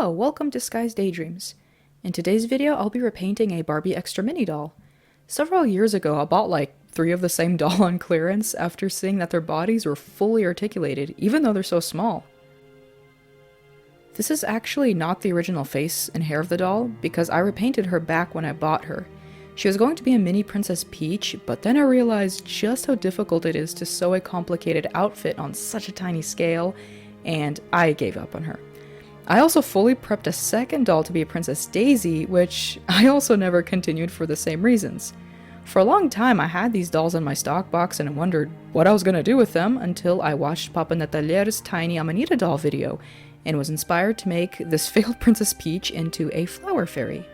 Hello, welcome to Skye's Daydreams. In today's video, I'll be repainting a Barbie Extra Mini doll. Several years ago, I bought like 3 of the same doll on clearance after seeing that their bodies were fully articulated, even though they're so small. This is actually not the original face and hair of the doll, because I repainted her back when I bought her. She was going to be a mini Princess Peach, but then I realized just how difficult it is to sew a complicated outfit on such a tiny scale, and I gave up on her. I also fully prepped a second doll to be a Princess Daisy, which I also never continued for the same reasons. For a long time I had these dolls in my stock box and wondered what I was going to do with them until I watched Papa Natalier's Tiny Amanita doll video and was inspired to make this failed Princess Peach into a flower fairy.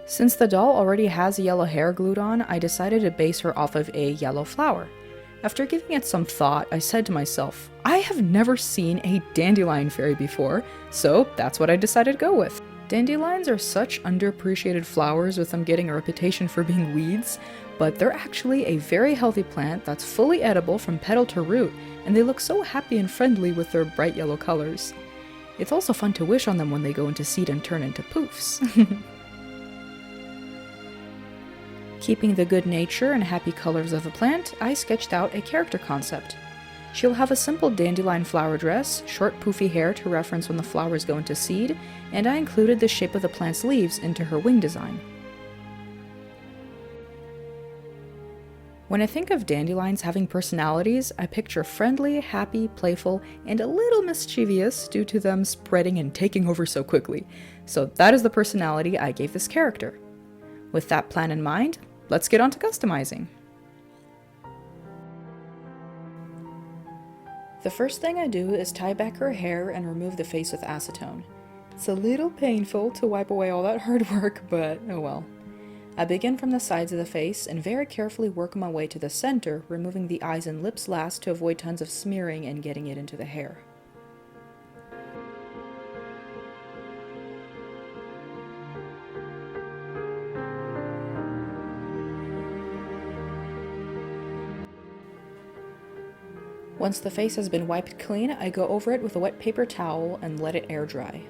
Since the doll already has yellow hair glued on, I decided to base her off of a yellow flower. After giving it some thought, I said to myself, I have never seen a dandelion fairy before, so that's what I decided to go with. Dandelions are such underappreciated flowers, with them getting a reputation for being weeds, but they're actually a very healthy plant that's fully edible from petal to root, and they look so happy and friendly with their bright yellow colors. It's also fun to wish on them when they go into seed and turn into poofs. Keeping the good nature and happy colors of the plant, I sketched out a character concept. She'll have a simple dandelion flower dress, short poofy hair to reference when the flowers go into seed, and I included the shape of the plant's leaves into her wing design. When I think of dandelions having personalities, I picture friendly, happy, playful, and a little mischievous due to them spreading and taking over so quickly. So that is the personality I gave this character. With that plan in mind, let's get on to customizing. The first thing I do is tie back her hair and remove the face with acetone. It's a little painful to wipe away all that hard work, but oh well. I begin from the sides of the face and very carefully work my way to the center, removing the eyes and lips last to avoid tons of smearing and getting it into the hair. Once the face has been wiped clean, I go over it with a wet paper towel and let it air dry.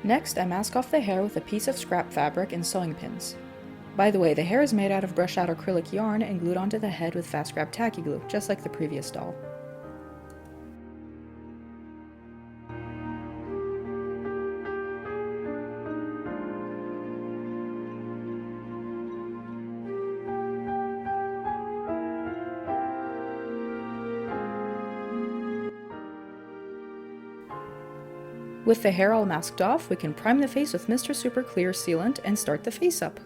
Next, I mask off the hair with a piece of scrap fabric and sewing pins. By the way, the hair is made out of brushed out acrylic yarn and glued onto the head with fast grab tacky glue, just like the previous doll. With the hair all masked off, we can prime the face with Mr. Super Clear sealant and start the face up.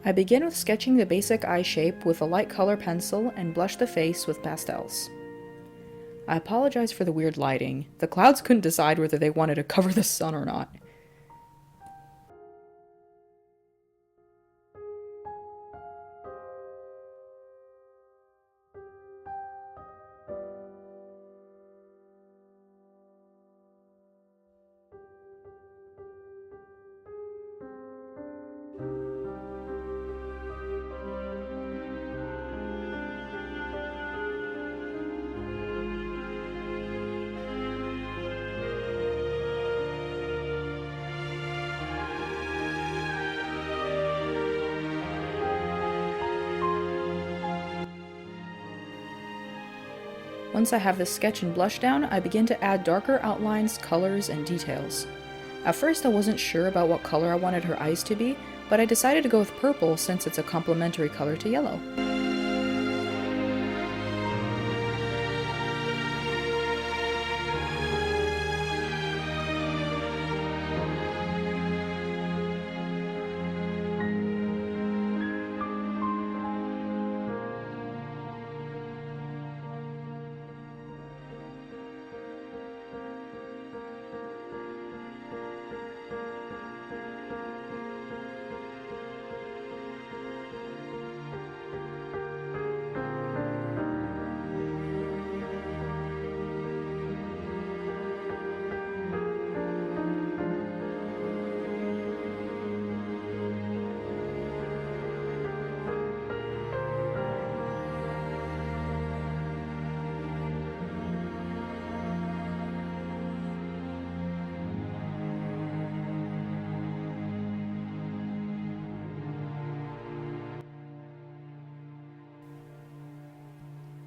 I begin with sketching the basic eye shape with a light color pencil and blush the face with pastels. I apologize for the weird lighting. The clouds couldn't decide whether they wanted to cover the sun or not. Once I have the sketch and blush down, I begin to add darker outlines, colors, and details. At first I wasn't sure about what color I wanted her eyes to be, but I decided to go with purple since it's a complementary color to yellow.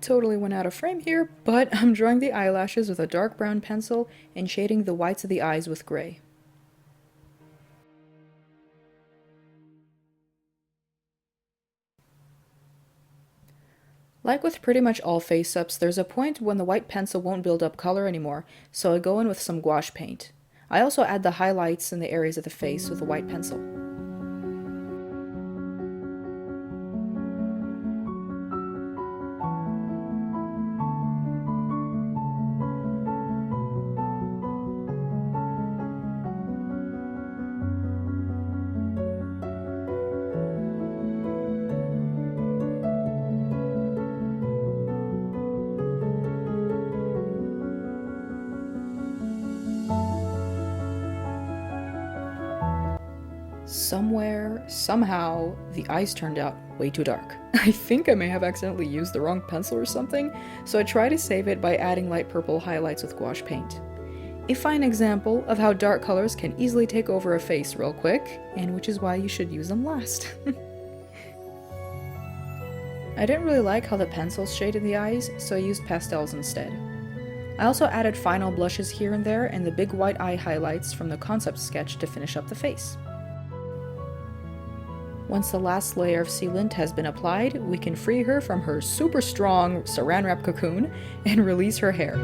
Totally went out of frame here, but I'm drawing the eyelashes with a dark brown pencil and shading the whites of the eyes with gray. Like with pretty much all face-ups, there's a point when the white pencil won't build up color anymore, so I go in with some gouache paint. I also add the highlights in the areas of the face with a white pencil. Somewhere, somehow, the eyes turned out way too dark. I think I may have accidentally used the wrong pencil or something, so I try to save it by adding light purple highlights with gouache paint. A fine example of how dark colors can easily take over a face real quick, and which is why you should use them last. I didn't really like how the pencils shaded the eyes, so I used pastels instead. I also added final blushes here and there and the big white eye highlights from the concept sketch to finish up the face. Once the last layer of sealant has been applied, we can free her from her super strong saran wrap cocoon and release her hair.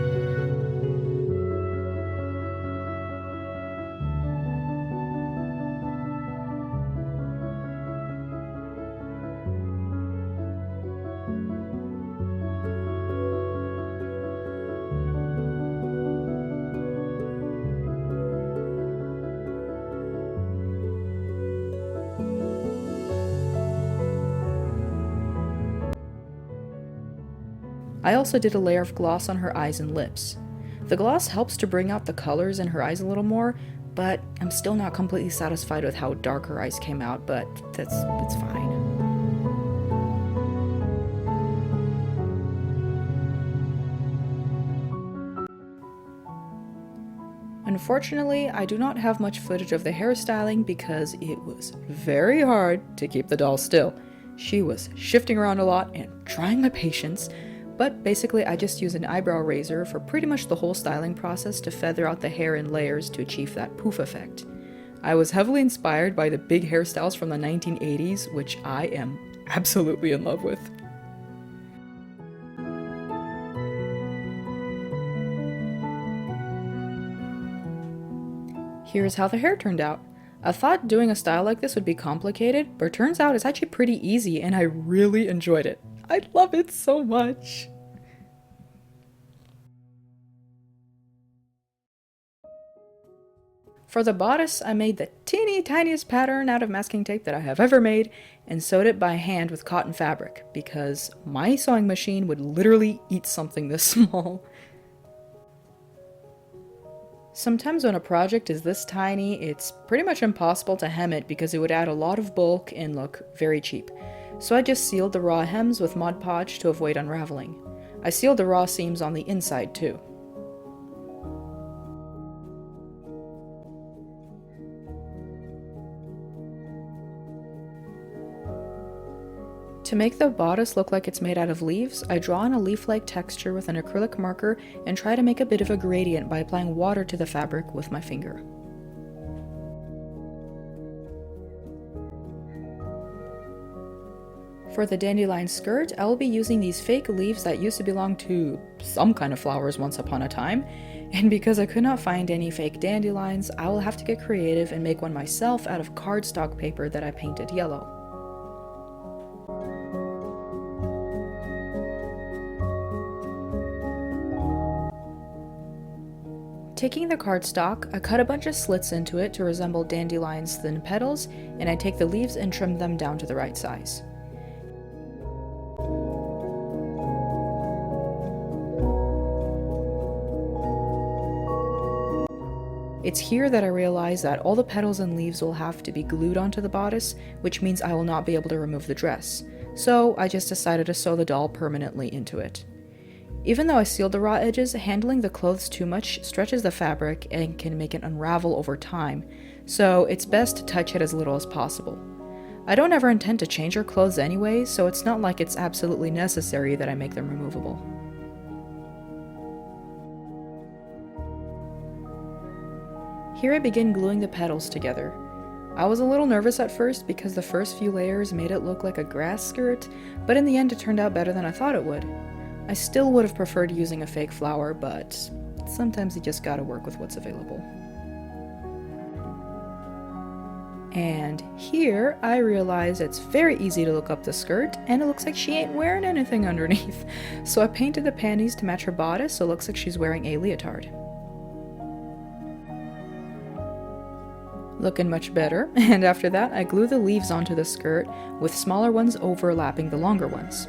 I also did a layer of gloss on her eyes and lips. The gloss helps to bring out the colors in her eyes a little more, but I'm still not completely satisfied with how dark her eyes came out, but it's fine. Unfortunately, I do not have much footage of the hairstyling because it was very hard to keep the doll still. She was shifting around a lot and trying my patience. But basically I just use an eyebrow razor for pretty much the whole styling process to feather out the hair in layers to achieve that poof effect. I was heavily inspired by the big hairstyles from the 1980s, which I am absolutely in love with. Here's how the hair turned out. I thought doing a style like this would be complicated, but it turns out it's actually pretty easy and I really enjoyed it. I love it so much. For the bodice, I made the teeny tiniest pattern out of masking tape that I have ever made and sewed it by hand with cotton fabric because my sewing machine would literally eat something this small. Sometimes when a project is this tiny, it's pretty much impossible to hem it because it would add a lot of bulk and look very cheap. So I just sealed the raw hems with Mod Podge to avoid unraveling. I sealed the raw seams on the inside too. To make the bodice look like it's made out of leaves, I draw on a leaf-like texture with an acrylic marker and try to make a bit of a gradient by applying water to the fabric with my finger. For the dandelion skirt, I will be using these fake leaves that used to belong to some kind of flowers once upon a time, and because I could not find any fake dandelions, I will have to get creative and make one myself out of cardstock paper that I painted yellow. Taking the cardstock, I cut a bunch of slits into it to resemble dandelion's thin petals, and I take the leaves and trim them down to the right size. It's here that I realize that all the petals and leaves will have to be glued onto the bodice, which means I will not be able to remove the dress. So I just decided to sew the doll permanently into it. Even though I sealed the raw edges, handling the clothes too much stretches the fabric and can make it unravel over time, so it's best to touch it as little as possible. I don't ever intend to change her clothes anyway, so it's not like it's absolutely necessary that I make them removable. Here I begin gluing the petals together. I was a little nervous at first because the first few layers made it look like a grass skirt, but in the end it turned out better than I thought it would. I still would have preferred using a fake flower, but sometimes you just gotta work with what's available. And here I realize it's very easy to look up the skirt, and it looks like she ain't wearing anything underneath. So I painted the panties to match her bodice, so it looks like she's wearing a leotard. Looking much better, and after that I glue the leaves onto the skirt, with smaller ones overlapping the longer ones.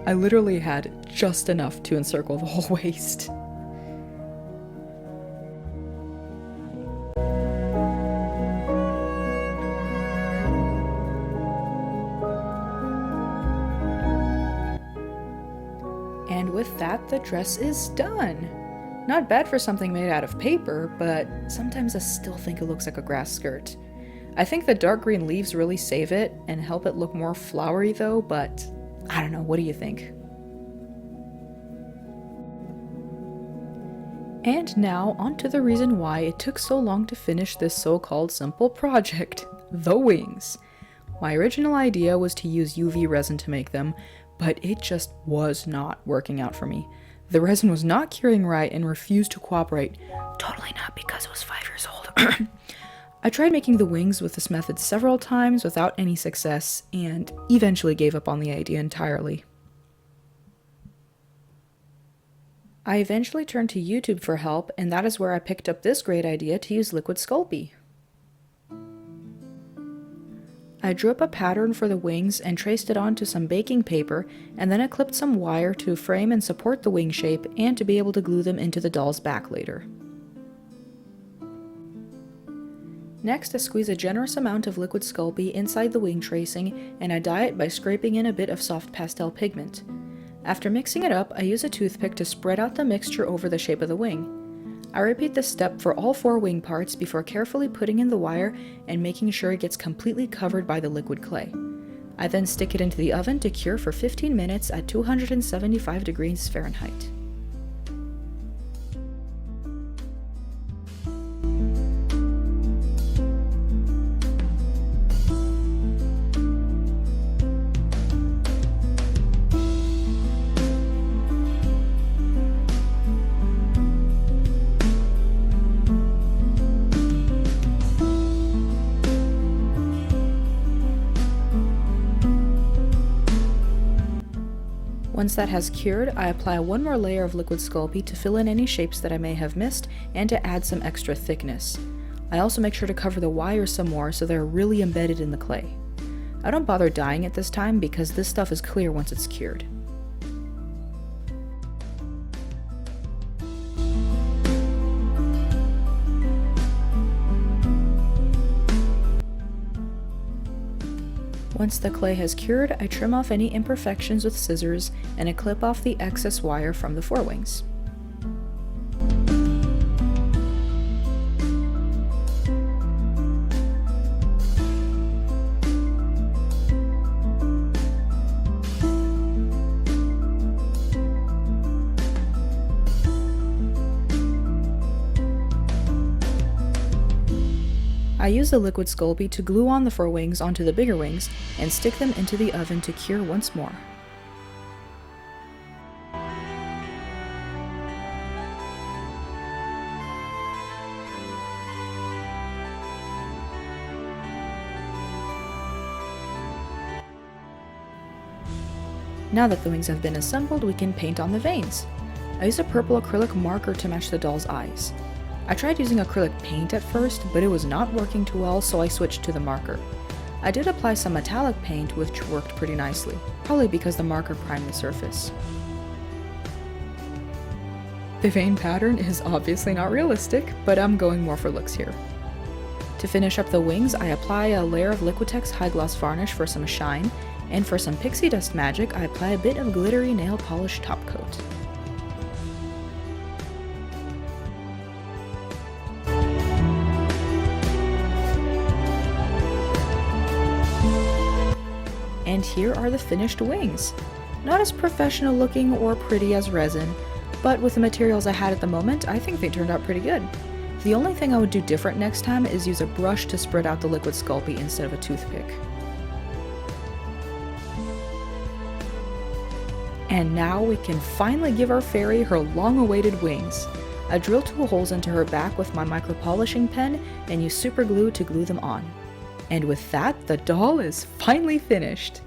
I literally had just enough to encircle the whole waist. And with that, the dress is done! Not bad for something made out of paper, but sometimes I still think it looks like a grass skirt. I think the dark green leaves really save it and help it look more flowery though, but I don't know, what do you think? And now, on to the reason why it took so long to finish this so-called simple project, the wings. My original idea was to use UV resin to make them, but it just was not working out for me. The resin was not curing right and refused to cooperate. Totally not because I was 5 years old. I tried making the wings with this method several times without any success, and eventually gave up on the idea entirely. I eventually turned to YouTube for help, and that is where I picked up this great idea to use liquid Sculpey. I drew up a pattern for the wings and traced it onto some baking paper, and then I clipped some wire to frame and support the wing shape and to be able to glue them into the doll's back later. Next, I squeeze a generous amount of liquid Sculpey inside the wing tracing, and I dye it by scraping in a bit of soft pastel pigment. After mixing it up, I use a toothpick to spread out the mixture over the shape of the wing. I repeat this step for all 4 wing parts before carefully putting in the wire and making sure it gets completely covered by the liquid clay. I then stick it into the oven to cure for 15 minutes at 275 degrees Fahrenheit. Once that has cured, I apply one more layer of liquid Sculpey to fill in any shapes that I may have missed and to add some extra thickness. I also make sure to cover the wires some more so they're really embedded in the clay. I don't bother dyeing it this time because this stuff is clear once it's cured. Once the clay has cured, I trim off any imperfections with scissors and I clip off the excess wire from the forewings. I use the liquid Sculpey to glue on the forewings onto the bigger wings and stick them into the oven to cure once more. Now that the wings have been assembled, we can paint on the veins. I use a purple acrylic marker to match the doll's eyes. I tried using acrylic paint at first, but it was not working too well, so I switched to the marker. I did apply some metallic paint, which worked pretty nicely, probably because the marker primed the surface. The vein pattern is obviously not realistic, but I'm going more for looks here. To finish up the wings, I apply a layer of Liquitex High Gloss Varnish for some shine, and for some pixie dust magic, I apply a bit of glittery nail polish top coat. And here are the finished wings. Not as professional looking or pretty as resin, but with the materials I had at the moment, I think they turned out pretty good. The only thing I would do different next time is use a brush to spread out the liquid Sculpey instead of a toothpick. And now we can finally give our fairy her long-awaited wings. I drilled 2 holes into her back with my micro polishing pen and used super glue to glue them on. And with that, the doll is finally finished.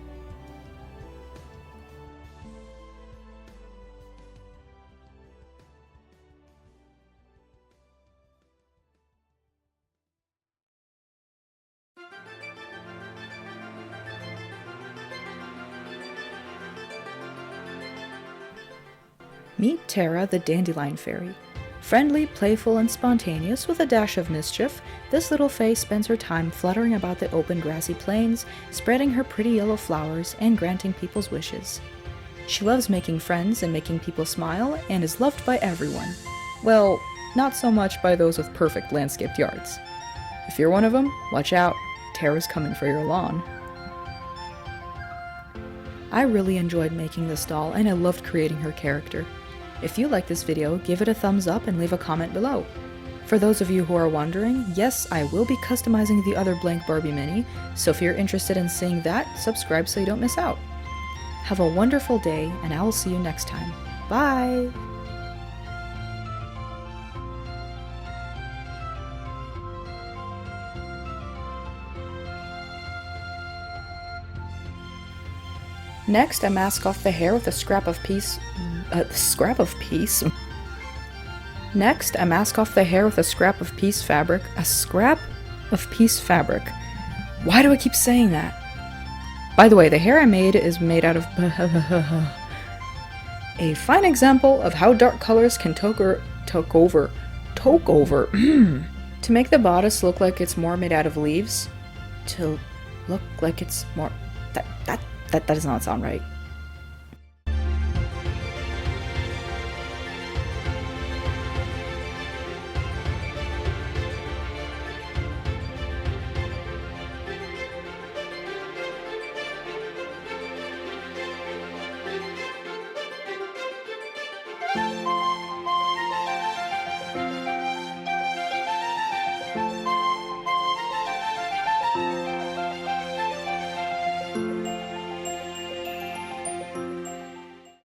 Meet Tara, the Dandelion Fairy. Friendly, playful, and spontaneous with a dash of mischief, this little fae spends her time fluttering about the open grassy plains, spreading her pretty yellow flowers, and granting people's wishes. She loves making friends and making people smile, and is loved by everyone. Well, not so much by those with perfect landscaped yards. If you're one of them, watch out, Tara's coming for your lawn. I really enjoyed making this doll, and I loved creating her character. If you like this video, give it a thumbs up and leave a comment below. For those of you who are wondering, yes, I will be customizing the other blank Barbie mini, so if you're interested in seeing that, subscribe so you don't miss out. Have a wonderful day, and I will see you next time. Bye! Next, I mask off the hair with a scrap of piece fabric. Why do I keep saying that? By the way, the hair I made is made out of a fine example of how dark colors can toke over. To make the bodice look like it's more made out of leaves, to look like it's more that does not sound right.